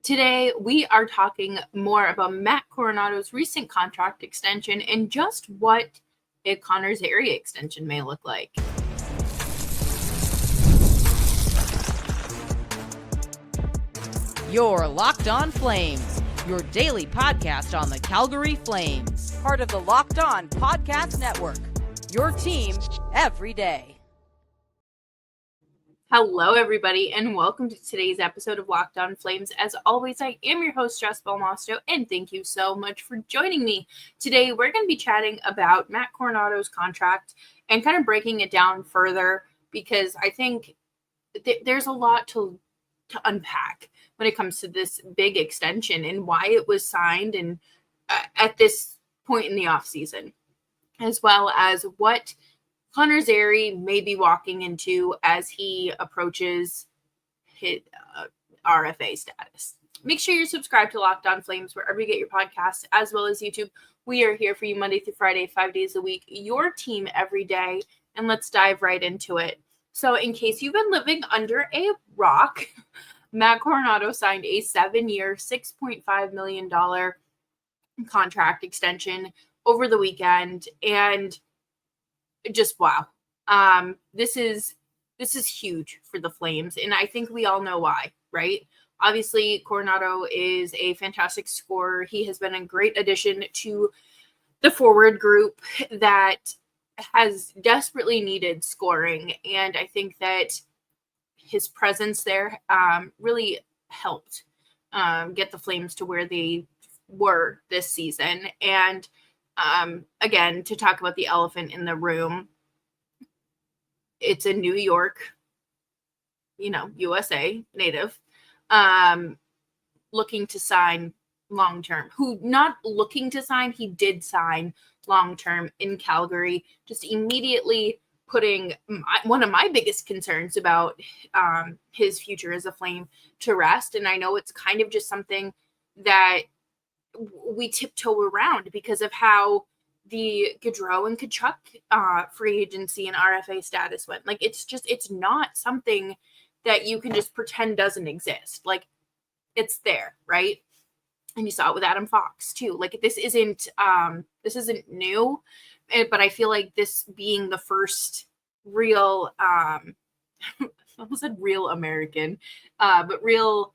Today, we are talking more about Matt Coronato's recent contract extension and just what a Connor Zary extension may look like. You're Locked On Flames, your daily podcast on the Calgary Flames. Part of the Locked On Podcast Network, your team every day. Hello, everybody, and welcome to today's episode of Locked On Flames. As always, I am your host, Jess Belmosto, and thank you so much for joining me. Today, we're going to be chatting about Matt Coronato's contract and kind of breaking it down further because I think there's a lot to unpack when it comes to this big extension and why it was signed and at this point in the offseason, as well as what Connor Zary may be walking into as he approaches his RFA status. Make sure you're subscribed to Locked On Flames wherever you get your podcasts, as well as YouTube. We are here for you Monday through Friday, 5 days a week, your team every day, and let's dive right into it. So in case you've been living under a rock, Matt Coronato signed a 7-year, $6.5 million contract extension over the weekend, and just wow. This is huge for the Flames, and I think we all know why, right? Obviously, Coronato is a fantastic scorer. He has been a great addition to the forward group that has desperately needed scoring, and I think that his presence there really helped get the Flames to where they were this season. And again, to talk about the elephant in the room, it's a New York, USA native, looking to sign long-term, he did sign long-term in Calgary, just immediately putting one of my biggest concerns about his future as a Flame to rest. And I know it's kind of just something that we tiptoe around because of how the Gaudreau and Tkachuk free agency and RFA status went. Like, it's not something that you can just pretend doesn't exist. Like, it's there, right? And you saw it with Adam Fox too. Like, this isn't new, but I feel like this being the first real, I almost said real American, but real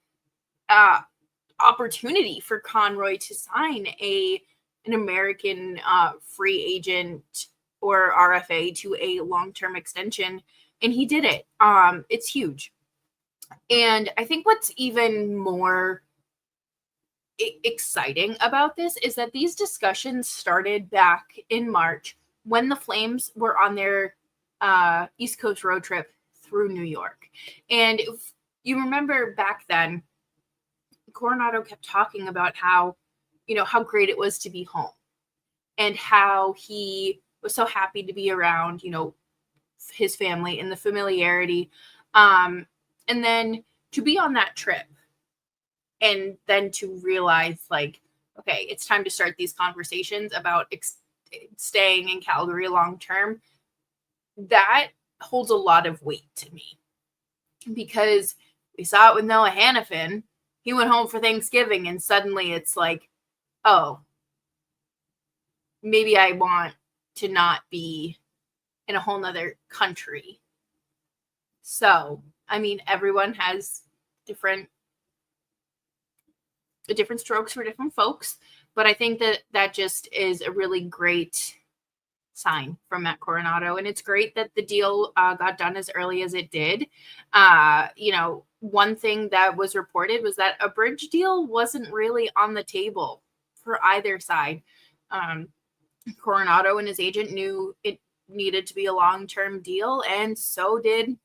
opportunity for Conroy to sign an American free agent or RFA to a long-term extension, and he did it. It's huge. And I think what's even more exciting about this is that these discussions started back in March when the Flames were on their East Coast road trip through New York. And if you remember back then, Coronato kept talking about how great it was to be home and how he was so happy to be around, his family and the familiarity. And then to be on that trip and then to realize, like, okay, it's time to start these conversations about staying in Calgary long term, that holds a lot of weight to me because we saw it with Noah Hannafin. He went home for Thanksgiving and suddenly it's like, oh, maybe I want to not be in a whole nother country. So, I mean, everyone has different strokes for different folks, but I think that just is a really great sign from Matt Coronato, and it's great that the deal got done as early as it did. One thing that was reported was that a bridge deal wasn't really on the table for either side. Coronato and his agent knew it needed to be a long-term deal, and so did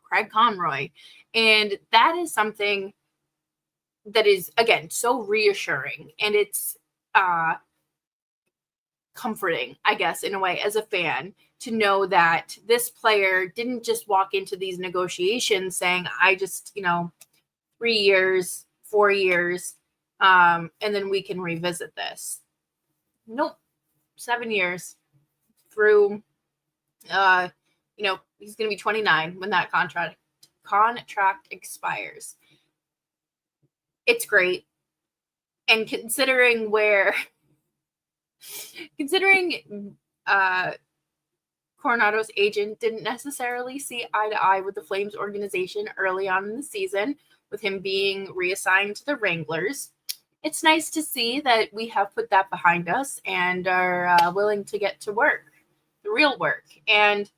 Craig Conroy. And that is something that is, again, so reassuring, and it's comforting, I guess, in a way, as a fan, to know that this player didn't just walk into these negotiations saying, I just, 3 years, 4 years, and then we can revisit this. Nope. 7 years through, he's going to be 29 when that contract expires. it's great. And considering Coronato's agent didn't necessarily see eye to eye with the Flames organization early on in the season, with him being reassigned to the Wranglers, it's nice to see that we have put that behind us and are willing to get to work, the real work. And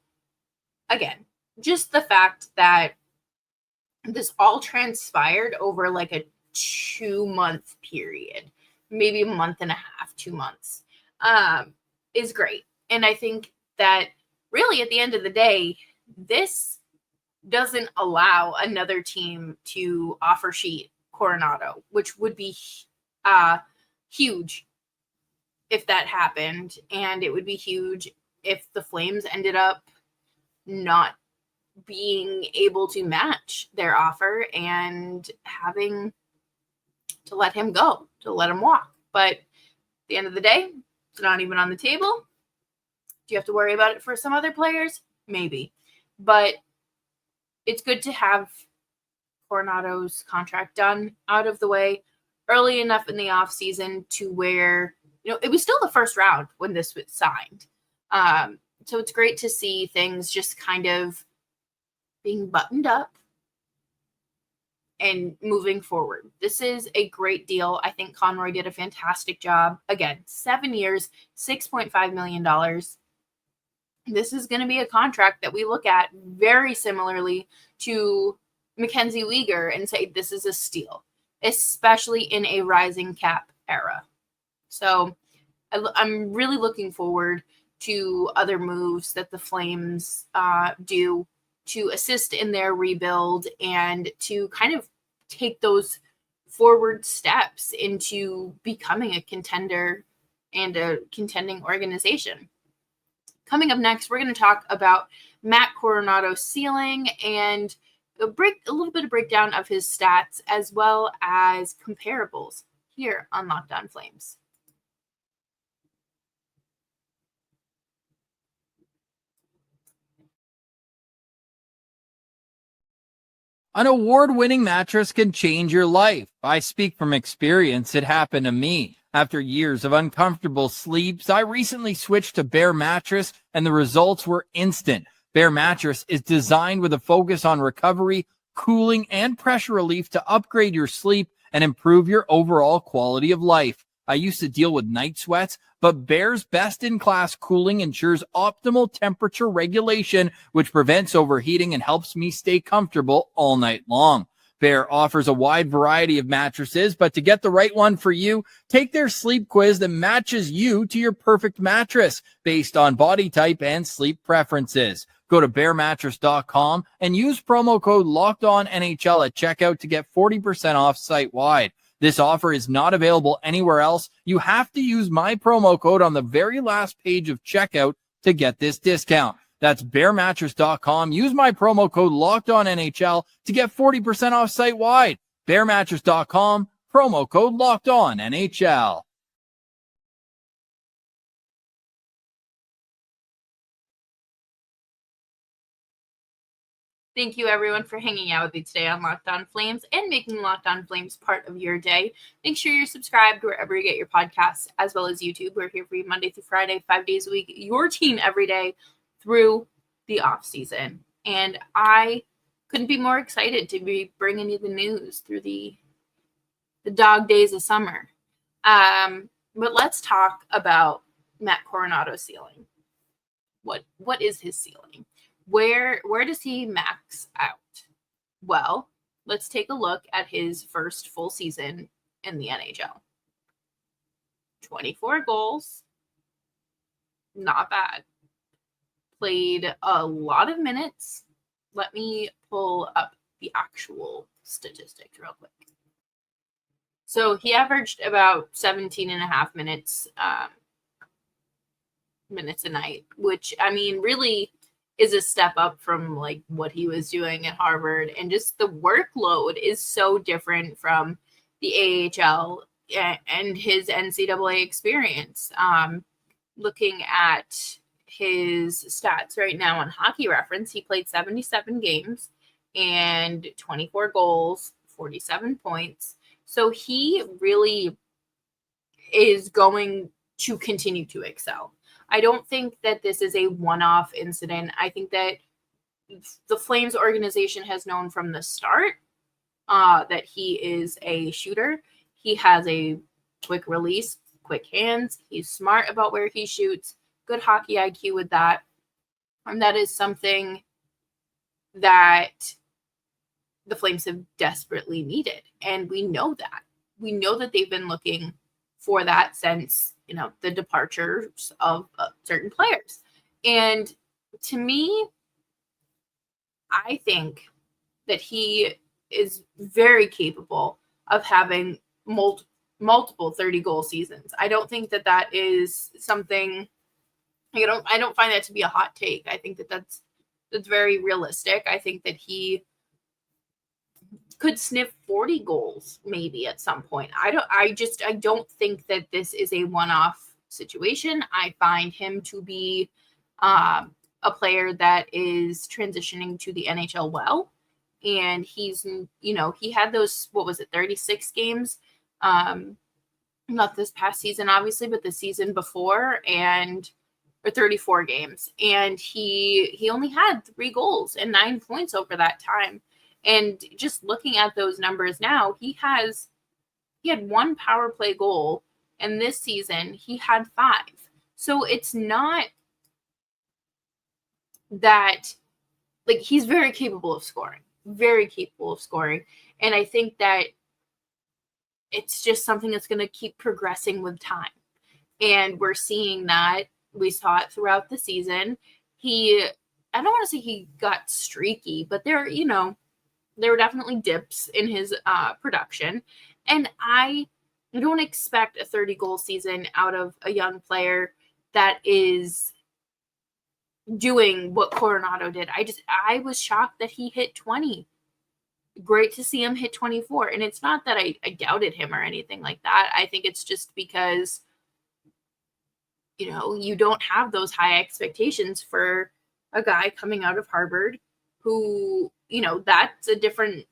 again, just the fact that this all transpired over like a 2-month period, maybe a month and a half, 2 months, is great. And I think that really at the end of the day, this doesn't allow another team to offer sheet Coronato, which would be huge if that happened. And it would be huge if the Flames ended up not being able to match their offer and having to let him go, to let him walk. But at the end of the day, it's not even on the table. Do you have to worry about it for some other players? Maybe. But it's good to have Coronato's contract done, out of the way, early enough in the offseason to where, it was still the first round when this was signed. So it's great to see things just kind of being buttoned up and moving forward. This is a great deal. I think Conroy did a fantastic job. Again, 7 years, $6.5 million. This is going to be a contract that we look at very similarly to Mackenzie Weegar and say this is a steal, especially in a rising cap era. So I'm really looking forward to other moves that the Flames do to assist in their rebuild and to kind of take those forward steps into becoming a contender and a contending organization. Coming up next, we're going to talk about Matt Coronato's ceiling and a little bit of breakdown of his stats as well as comparables here on Locked On Flames. An award-winning mattress can change your life. I speak from experience. It happened to me. After years of uncomfortable sleeps, I recently switched to Bear Mattress, and the results were instant. Bear Mattress is designed with a focus on recovery, cooling, and pressure relief to upgrade your sleep and improve your overall quality of life. I used to deal with night sweats, but Bear's best-in-class cooling ensures optimal temperature regulation, which prevents overheating and helps me stay comfortable all night long. Bear offers a wide variety of mattresses, but to get the right one for you, take their sleep quiz that matches you to your perfect mattress based on body type and sleep preferences. Go to bearmattress.com and use promo code LOCKEDONNHL at checkout to get 40% off site-wide. This offer is not available anywhere else. You have to use my promo code on the very last page of checkout to get this discount. That's bearmattress.com. Use my promo code LOCKEDONNHL to get 40% off site-wide. Bearmattress.com, promo code LOCKEDONNHL. Thank you, everyone, for hanging out with me today on Locked On Flames and making Locked On Flames part of your day. Make sure you're subscribed wherever you get your podcasts, as well as YouTube. We're here for you Monday through Friday, 5 days a week, your team every day through the off season. And I couldn't be more excited to be bringing you the news through the dog days of summer. But let's talk about Matt Coronato's ceiling. What is his ceiling? Where does he max out? Well, let's take a look at his first full season in the NHL. 24 goals. Not bad. Played a lot of minutes. Let me pull up the actual statistics real quick. So he averaged about 17 and a half minutes a night, which, I mean, really is a step up from like what he was doing at Harvard. And just the workload is so different from the AHL and his NCAA experience. Looking at his stats right now on Hockey Reference, he played 77 games and 24 goals, 47 points. So he really is going to continue to excel. I don't think that this is a one-off incident. I think that the Flames organization has known from the start that he is a shooter. He has a quick release, quick hands. He's smart about where he shoots, good hockey IQ with that. And that is something that the Flames have desperately needed. And we know that. We know that they've been looking for that since, the departures of certain players. And to me, I think that he is very capable of having multiple 30-goal seasons. I don't think that is something. I don't find that to be a hot take. I think that's very realistic. I think that he could sniff 40 goals maybe at some point. I don't think that this is a one-off situation. I find him to be a player that is transitioning to the NHL well. And he's, he had those, 36 games? Not this past season, obviously, but the season before, or 34 games. And he only had 3 goals and 9 points over that time. And just looking at those numbers now, he had 1 power play goal, and this season he had 5. So it's not that, he's very capable of scoring. And I think that it's just something that's going to keep progressing with time. And we're seeing that. We saw it throughout the season. I don't want to say he got streaky, but there were definitely dips in his production. And I don't expect a 30-goal season out of a young player that is doing what Coronato did. I was shocked that he hit 20. Great to see him hit 24. And it's not that I doubted him or anything like that. I think it's just because, you don't have those high expectations for a guy coming out of Harvard who, that's a different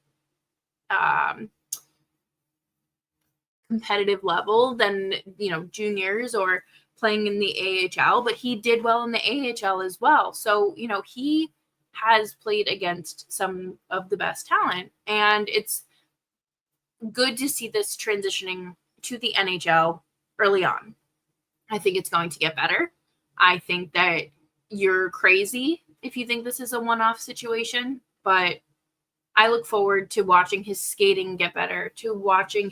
competitive level than, juniors or playing in the AHL, but he did well in the AHL as well. So, he has played against some of the best talent, and it's good to see this transitioning to the NHL early on. I think it's going to get better. I think that you're crazy if you think this is a one-off situation, but I look forward to watching his skating get better, to watching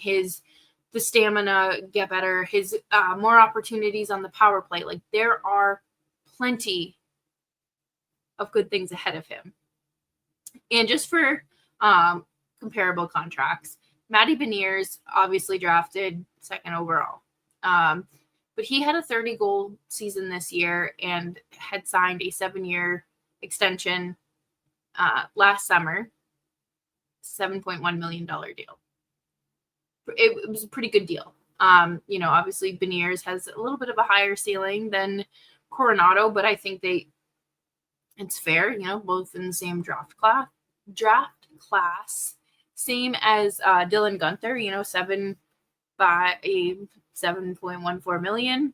the stamina get better, his more opportunities on the power play. There are plenty of good things ahead of him. And just for comparable contracts, Matty Beniers obviously drafted 2nd overall. But he had a 30-goal season this year and had signed a 7-year extension last summer, $7.1 million deal. It was a pretty good deal. Obviously Beniers has a little bit of a higher ceiling than Coronato, but I think it's fair, both in the same draft class, same as Dylan Guenther, 7.14 million.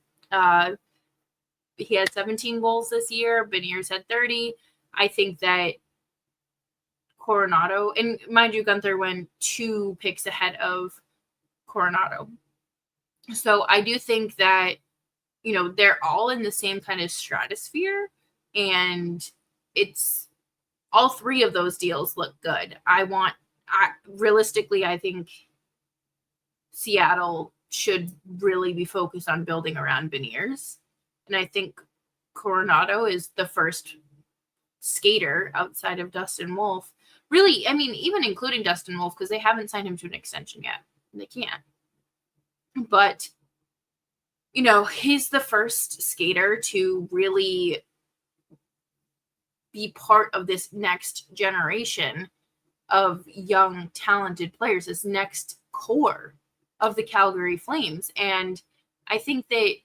He had 17 goals this year. Beniers had 30. I think that Coronato, and mind you, Guenther went 2 picks ahead of Coronato. So I do think that, they're all in the same kind of stratosphere, and it's all 3 of those deals look good. Realistically, I think Seattle should really be focused on building around Beniers. And I think Coronato is the first skater outside of Dustin Wolf. Really, even including Dustin Wolf, because they haven't signed him to an extension yet. They can't. But, he's the first skater to really be part of this next generation of young, talented players, this next core of the Calgary Flames. And I think that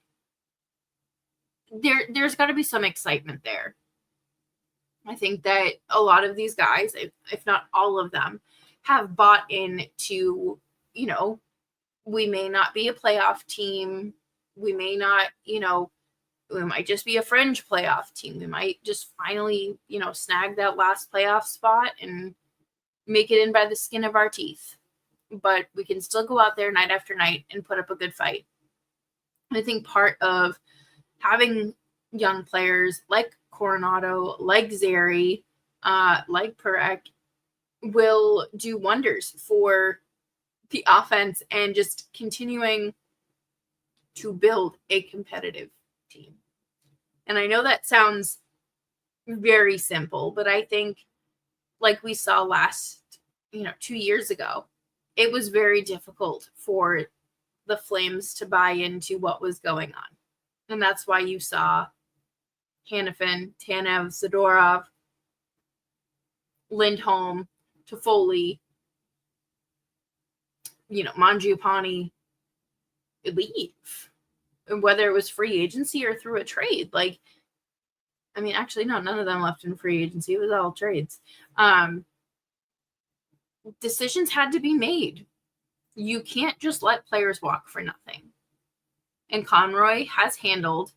there's got to be some excitement there. I think that a lot of these guys, if not all of them, have bought into we may not be a playoff team. We may not, we might just be a fringe playoff team. We might just finally, snag that last playoff spot and make it in by the skin of our teeth. But we can still go out there night after night and put up a good fight. I think part of having young players like Coronato, like Zary, like Perek, will do wonders for the offense and just continuing to build a competitive team. And I know that sounds very simple, but I think like we saw last, 2 years ago, it was very difficult for the Flames to buy into what was going on. And that's why you saw Hanifin, Tanev, Zadorov, Lindholm, Toffoli, Mangiapane leave. And whether it was free agency or through a trade. Actually, no, none of them left in free agency. It was all trades. Decisions had to be made. You can't just let players walk for nothing. And Conroy has handled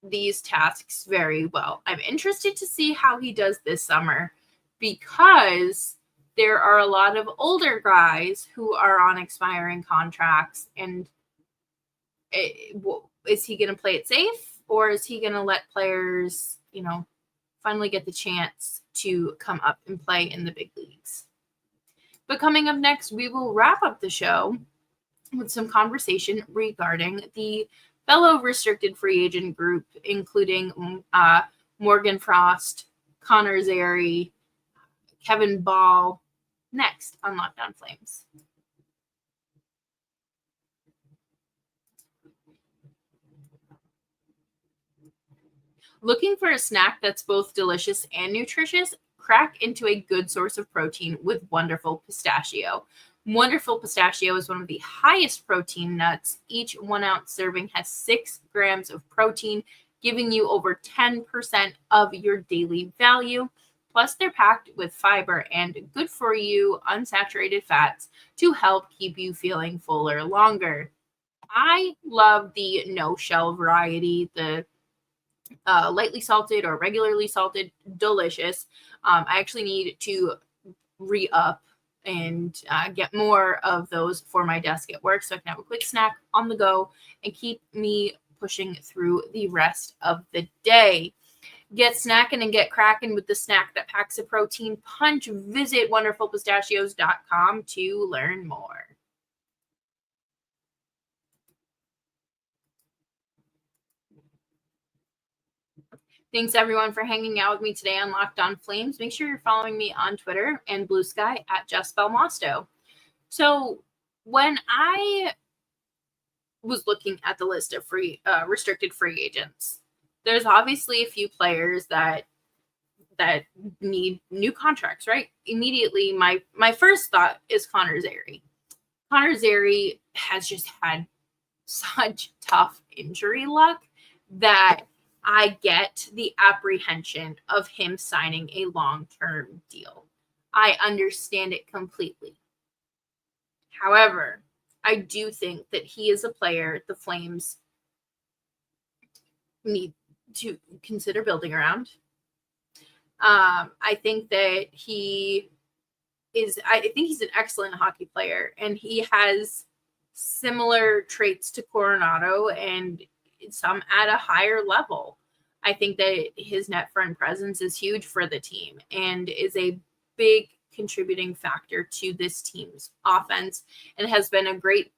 these tasks very well. I'm interested to see how he does this summer because there are a lot of older guys who are on expiring contracts. And is he going to play it safe, or is he going to let players, finally get the chance to come up and play in the big leagues? But coming up next, we will wrap up the show with some conversation regarding the fellow restricted free agent group, including Morgan Frost, Connor Zary, Kevin Ball, next on Locked On Flames. Looking for a snack that's both delicious and nutritious? Crack into a good source of protein with Wonderful Pistachio. Wonderful Pistachio is one of the highest protein nuts. Each 1 ounce serving has 6 grams of protein, giving you over 10% of your daily value. Plus, they're packed with fiber and good for you unsaturated fats to help keep you feeling fuller longer. I love the no shell variety, the lightly salted or regularly salted, delicious. I actually need to re-up and get more of those for my desk at work so I can have a quick snack on the go and keep me pushing through the rest of the day. Get snacking and get cracking with the snack that packs a protein punch. Visit wonderfulpistachios.com to learn more. Thanks, everyone, for hanging out with me today on Locked On Flames. Make sure you're following me on Twitter and Blue Sky at Jess Belmosto. So when I was looking at the list of restricted free agents, there's obviously a few players that need new contracts, right? Immediately, my first thought is Connor Zary. Connor Zary has just had such tough injury luck that I get the apprehension of him signing a long-term deal. I understand it completely. However, I do think that he is a player the Flames need to consider building around. I think that he's an excellent hockey player, and he has similar traits to Coronato and some at a higher level. I think that his net front presence is huge for the team and is a big contributing factor to this team's offense and has been a great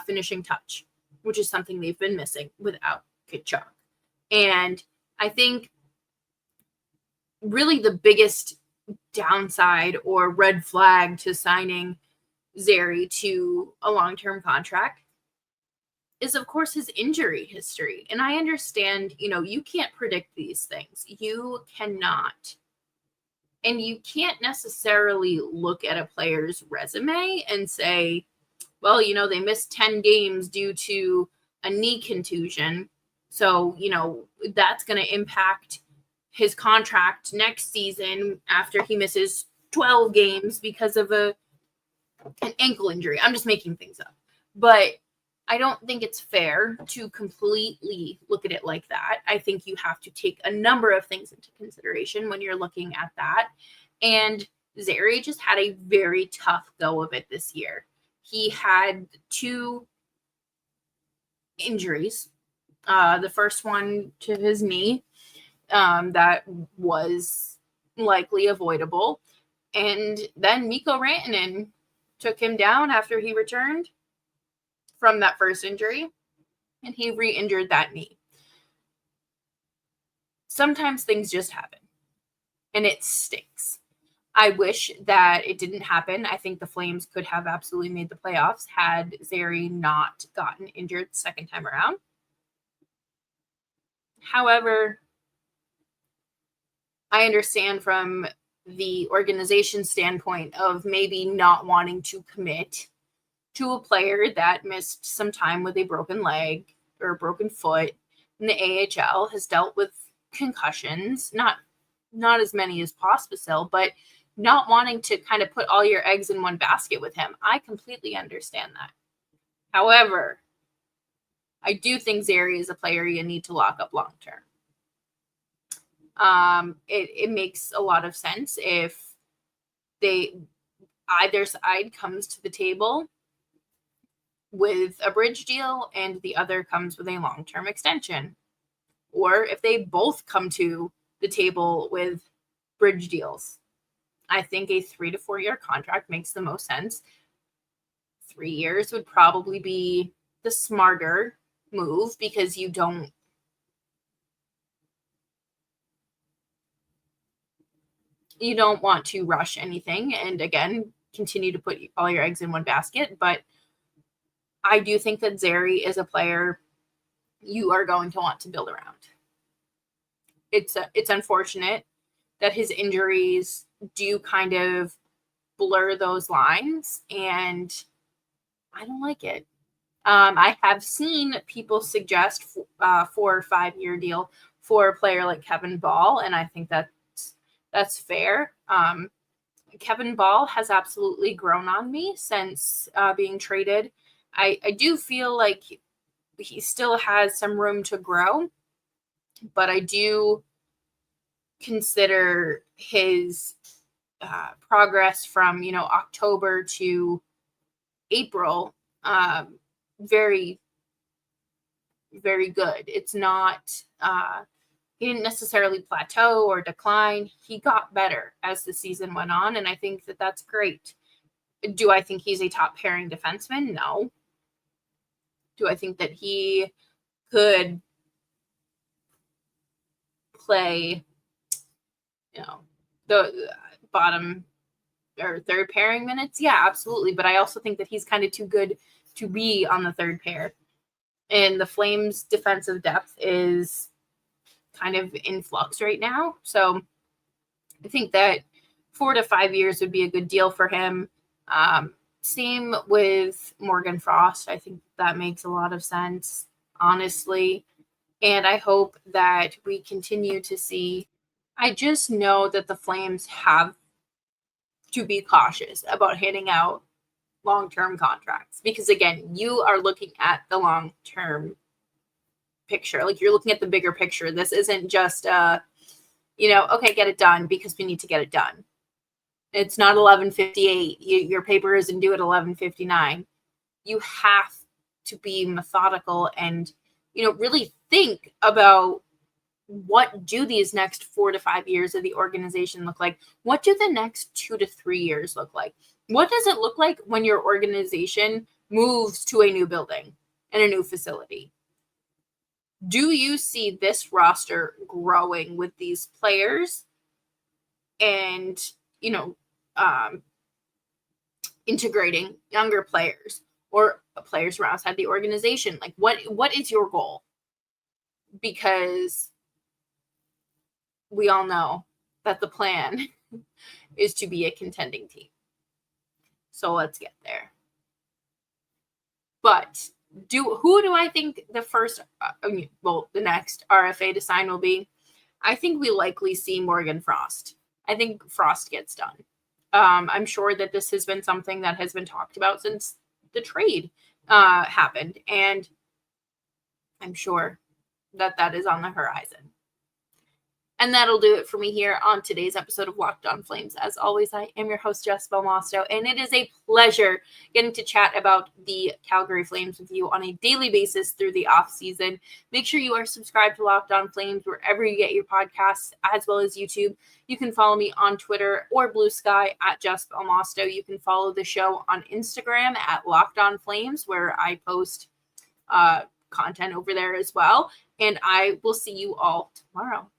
finishing touch, which is something they've been missing without Tkachuk. And I think really the biggest downside or red flag to signing Zary to a long-term contract is, of course, his injury history. And I understand, you can't predict these things. You cannot. And you can't necessarily look at a player's resume and say, well, they missed 10 games due to a knee contusion. So, that's going to impact his contract next season after he misses 12 games because of a an ankle injury. I'm just making things up. But I don't think it's fair to completely look at it like that. I think you have to take a number of things into consideration when you're looking at that. And Zary just had a very tough go of it this year. He had 2 injuries. The first one to his knee, that was likely avoidable. And then Mikko Rantanen took him down after he returned from that first injury, and he re-injured that knee. Sometimes things just happen, and it stinks. I wish that it didn't happen. I think the Flames could have absolutely made the playoffs had Zary not gotten injured the second time around. However, I understand from the organization standpoint of maybe not wanting to commit to a player that missed some time with a broken leg or a broken foot in the AHL, has dealt with concussions, not as many as Pospisil, but not wanting to kind of put all your eggs in one basket with him. I completely understand that. However, I do think Zary is a player you need to lock up long term. It makes a lot of sense if either side comes to the table with a bridge deal and the other comes with a long-term extension, or if they both come to the table with bridge deals. I think a 3 to 4 year contract makes the most sense. 3 years would probably be the smarter move because you don't want to rush anything and, again, continue to put all your eggs in one basket. But I do think that Zary is a player you are going to want to build around. It's unfortunate that his injuries do kind of blur those lines, and I don't like it. I have seen people suggest 4 or 5 year deal for a player like Kevin Ball, and I think that's fair. Kevin Ball has absolutely grown on me since being traded. I do feel like he still has some room to grow, but I do consider his progress from October to April very, very good. It's not he didn't necessarily plateau or decline. He got better as the season went on, and I think that that's great. Do I think he's a top pairing defenseman? No. Do I think that he could play, the bottom or third pairing minutes? Yeah, absolutely. But I also think that he's kind of too good to be on the third pair. And the Flames' defensive depth is kind of in flux right now. So I think that 4 to 5 years would be a good deal for him. Same with Morgan Frost. I think that makes a lot of sense, honestly. And I hope that we continue to see. I just know that the Flames have to be cautious about handing out long-term contracts because, again, you are looking at the long-term picture. Like, you're looking at the bigger picture. This isn't just okay, get it done because we need to get it done. It's not 11:58. Your paper isn't due at 11:59. You have to be methodical and really think about what do these next 4 to 5 years of the organization look like? What do the next 2 to 3 years look like? What does it look like when your organization moves to a new building and a new facility? Do you see this roster growing with these players and, integrating younger players or players from outside the organization? Like, what is your goal? Because we all know that the plan is to be a contending team. So let's get there. But who do I think the next RFA to sign will be? I think we likely see Morgan Frost. I think Frost gets done. I'm sure that this has been something that has been talked about since the trade happened, and I'm sure that that is on the horizon. And that'll do it for me here on today's episode of Locked On Flames. As always, I am your host, Jess Belmosto, and it is a pleasure getting to chat about the Calgary Flames with you on a daily basis through the offseason. Make sure you are subscribed to Locked On Flames wherever you get your podcasts, as well as YouTube. You can follow me on Twitter or Blue Sky at Jess Belmosto. You can follow the show on Instagram at Locked On Flames, where I post content over there as well. And I will see you all tomorrow.